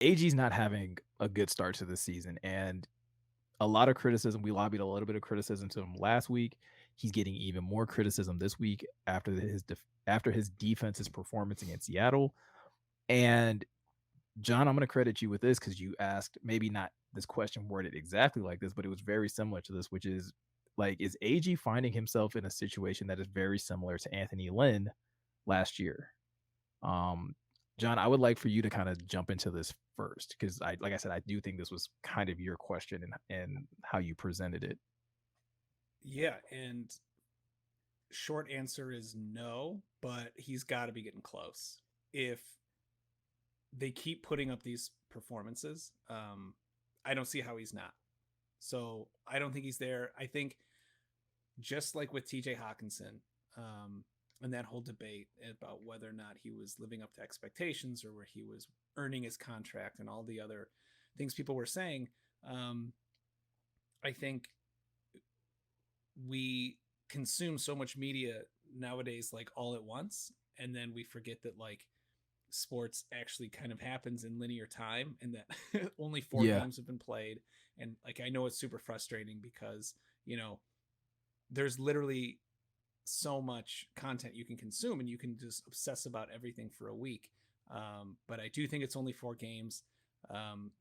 AG's not having a good start to the season, and a lot of criticism. We lobbied a little bit of criticism to him last week. He's getting even more criticism this week after his defense's performance against Seattle. And John, I'm going to credit you with this because you asked maybe not this question worded exactly like this, but it was very similar to this, which is like, is AG finding himself in a situation that is very similar to Anthony Lynn last year? Um, John, I would like for you to kind of jump into this first because like I said, I do think this was kind of your question and how you presented it. Yeah, and short answer is no, but he's got to be getting close. If they keep putting up these performances, I don't see how he's not. So I don't think he's there. I think just like with TJ Hawkinson, and that whole debate about whether or not he was living up to expectations or where he was earning his contract and all the other things people were saying, I think we consume so much media nowadays, like all at once, and then we forget that like sports actually kind of happens in linear time and that only four Yeah. games have been played. And like, I know it's super frustrating because, there's literally so much content you can consume and you can just obsess about everything for a week. But I do think it's only four games.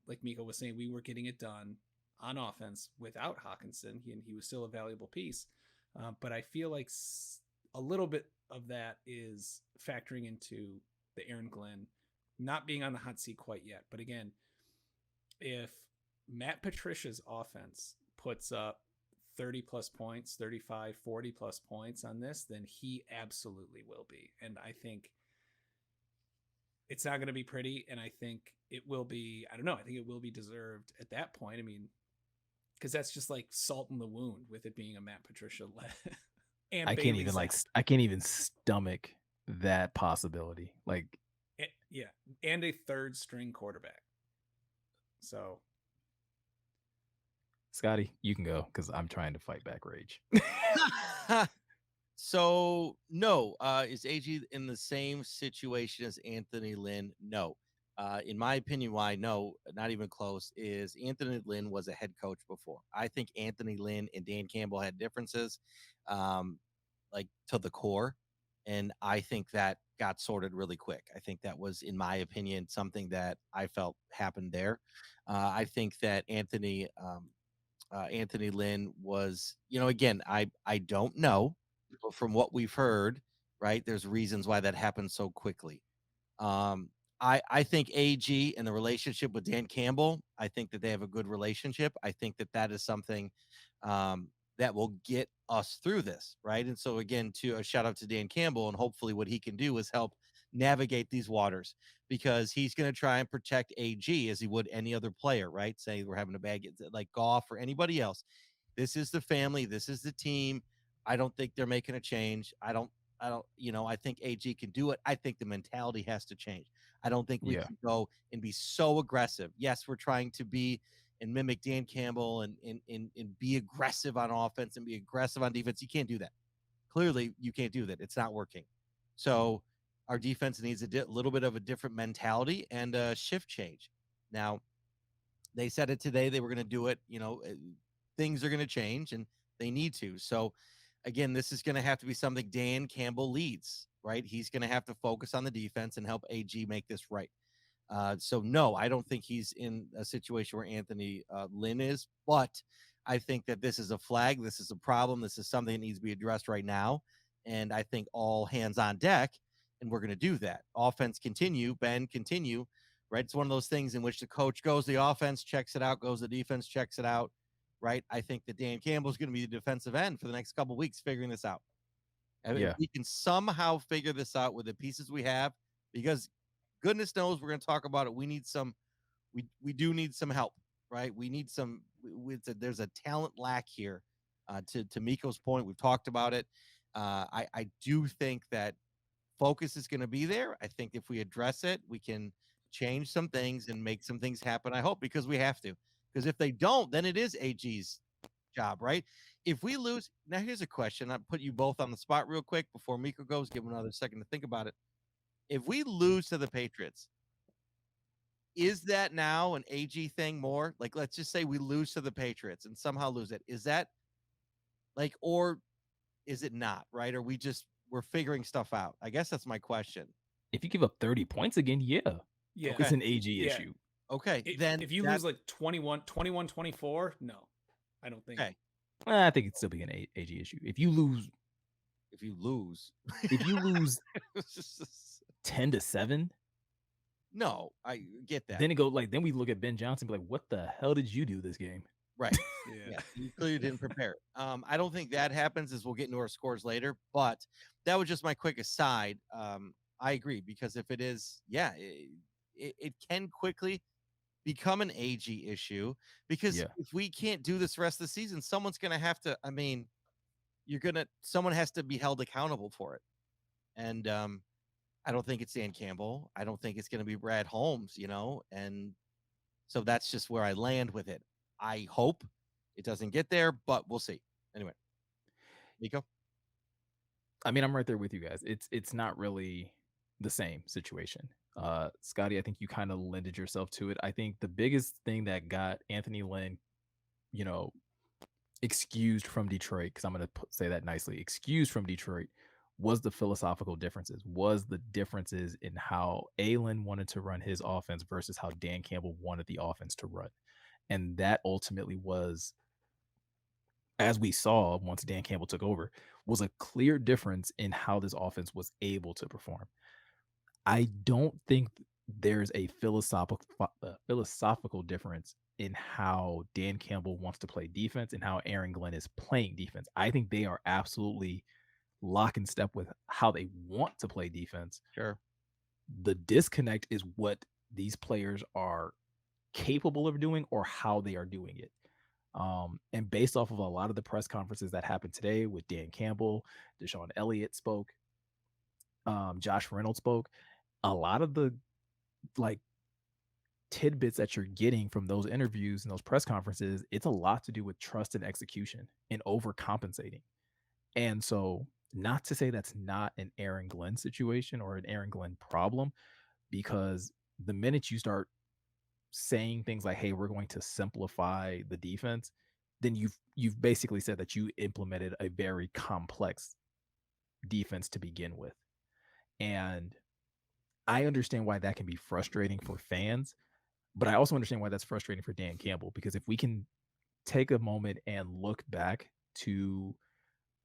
Like Miko was saying, we were getting it done on offense without Hawkinson, and he was still a valuable piece. But I feel like a little bit of that is factoring into the Aaron Glenn not being on the hot seat quite yet. But again, if Matt Patricia's offense puts up 30 plus points, 35, 40 plus points on this, then he absolutely will be. And I think it's not going to be pretty. And I think it will be, I don't know, I think it will be deserved at that point. I mean, because that's just like salt in the wound with it being a Matt Patricia led and Bailey Zapp. I can't even stomach that possibility. Like, Yeah. And a third string quarterback. So Scotty, you can go because I'm trying to fight back rage. So no, is AG in the same situation as Anthony Lynn? No. In my opinion, why no, not even close, is Anthony Lynn was a head coach before. I think Anthony Lynn and Dan Campbell had differences, um, like to the core. And I think that got sorted really quick. I think that was, in my opinion, something that I felt happened there. I think that Anthony Lynn was, again, I don't know, but from what we've heard, right, there's reasons why that happened so quickly. Um, I think AG and the relationship with Dan Campbell, I think that they have a good relationship. I think that that is something that will get us through this, right? And so again, to a shout out to Dan Campbell, and hopefully what he can do is help navigate these waters because he's going to try and protect AG as he would any other player, right? Say we're having a bad like Goff or anybody else. This is the family. This is the team. I don't think they're making a change. I think AG can do it. I think the mentality has to change. I don't think we Yeah. can go and be so aggressive. Yes, we're trying to be and mimic Dan Campbell and be aggressive on offense and be aggressive on defense. You can't do that. Clearly, you can't do that. It's not working. So our defense needs a little bit of a different mentality and a shift change. Now, they said it today. They were going to do it. Things are going to change and they need to. So, again, this is going to have to be something Dan Campbell leads, right? He's going to have to focus on the defense and help AG make this right. So, no, I don't think he's in a situation where Anthony Lynn is, but I think that this is a flag. This is a problem. This is something that needs to be addressed right now. And I think all hands on deck, and we're going to do that. Offense continue, Ben continue, right? It's one of those things in which the coach goes, the offense checks it out, goes the defense checks it out, right? I think that Dan Campbell is going to be the defensive end for the next couple of weeks figuring this out. And if Yeah. we can somehow figure this out with the pieces we have, because goodness knows we're going to talk about it. We need some, we do need some help, right? We need some. There's a talent lack here. To Miko's point, we've talked about it. I do think that focus is going to be there. I think if we address it, we can change some things and make some things happen. I hope because we have to. Because if they don't, then it is AG's job, right? If we lose, now here's a question. I'll put you both on the spot real quick before Miko goes. Give him another second to think about it. If we lose to the Patriots, Is that now an AG thing more? Like, let's just say we lose to the Patriots and somehow lose it. Is that like, or is it not, right? Or we're figuring stuff out? I guess that's my question. If you give up 30 points again, yeah, Yeah. it's Okay. an AG Yeah. issue. Okay. Then If you lose like 21, 24, no, I don't think. okay. I think it'd still be an AG issue. If you lose If you lose, 10-7, no, I get that. then we look at Ben Johnson and be like, what the hell did you do this game? Right. Yeah. Yeah, you clearly didn't prepare. I don't think that happens, as we'll get into our scores later, but that was just my quick aside. I agree, because if it is, yeah, it can quickly become an AG issue, because Yeah. if we can't do this the rest of the season, someone's going to have to, I mean, someone has to be held accountable for it. And I don't think it's Dan Campbell. I don't think it's going to be Brad Holmes, and so that's just where I land with it. I hope it doesn't get there, but we'll see. Anyway, Nico? I mean, I'm right there with you guys. It's not really the same situation. Scotty, I think you kind of lended yourself to it. I think the biggest thing that got Anthony Lynn, you know, excused from Detroit, because I'm going to say that nicely, excused from Detroit, was the philosophical differences, was the differences in how Lynn wanted to run his offense versus how Dan Campbell wanted the offense to run. And that ultimately was, as we saw once Dan Campbell took over, was a clear difference in how this offense was able to perform. I don't think there's a philosophical difference in how Dan Campbell wants to play defense and how Aaron Glenn is playing defense. I think they are absolutely lock and step with how they want to play defense. Sure. The disconnect is what these players are capable of doing or how they are doing it. And based off of a lot of the press conferences that happened today with Dan Campbell, Deshaun Elliott spoke, Josh Reynolds spoke, a lot of the like tidbits that you're getting from those interviews and those press conferences, it's a lot to do with trust and execution and overcompensating. And so, not to say that's not an Aaron Glenn situation or an Aaron Glenn problem, because the minute you start saying things like, "Hey, we're going to simplify the defense," then you've basically said that you implemented a very complex defense to begin with. And I understand why that can be frustrating for fans, but I also understand why that's frustrating for Dan Campbell, because if we can take a moment and look back to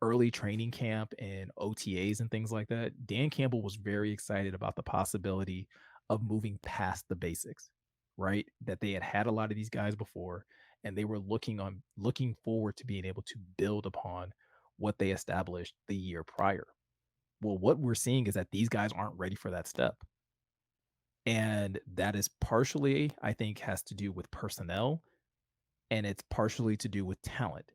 early training camp and OTAs and things like that, Dan Campbell was very excited about the possibility of moving past the basics, right? That they had a lot of these guys before, and they were looking forward to being able to build upon what they established the year prior. Well, what we're seeing is that these guys aren't ready for that step. And that is partially, I think, has to do with personnel, and it's partially to do with talent.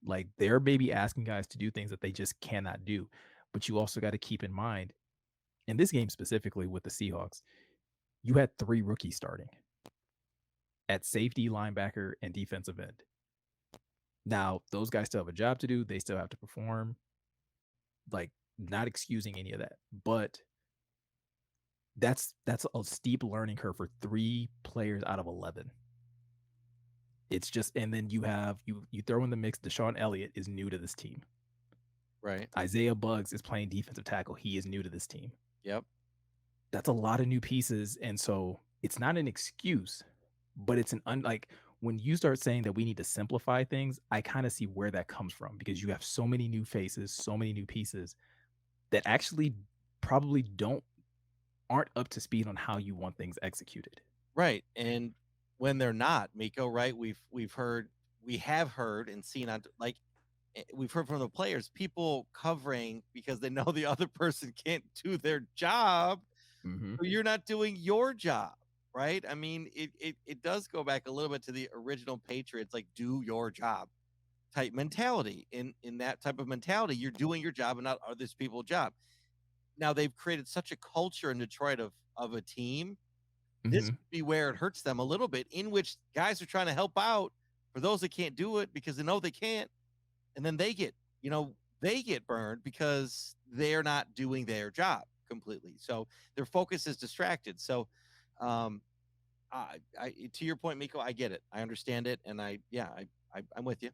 Like, they're maybe asking guys to do things that they just cannot do. But you also got to keep in mind, in this game specifically with the Seahawks, you had 3 rookies starting at safety, linebacker, and defensive end. Now, those guys still have a job to do. They still have to perform. Like, not excusing any of that. But that's a steep learning curve for 3 players out of 11. It's just, and then you have you throw in the mix, Deshaun Elliott is new to this team. Right. Isaiah Buggs is playing defensive tackle. He is new to this team. Yep. That's a lot of new pieces. And so it's not an excuse, but it's like when you start saying that we need to simplify things, I kind of see where that comes from, because you have so many new faces, so many new pieces that actually probably aren't up to speed on how you want things executed. Right. And when they're not, Miko, right? We have heard and seen on, like, we've heard from the players, people covering because they know the other person can't do their job. Mm-hmm. So you're not doing your job, right? I mean, it does go back a little bit to the original Patriots, like, do your job type mentality. In that type of mentality, you're doing your job and not other people's job. Now they've created such a culture in Detroit of a team. This Mm-hmm. could be where it hurts them a little bit, in which guys are trying to help out for those that can't do it because they know they can't. And then they get burned because they're not doing their job completely. So their focus is distracted. So To your point, Miko, I get it. I understand it, and I'm with you.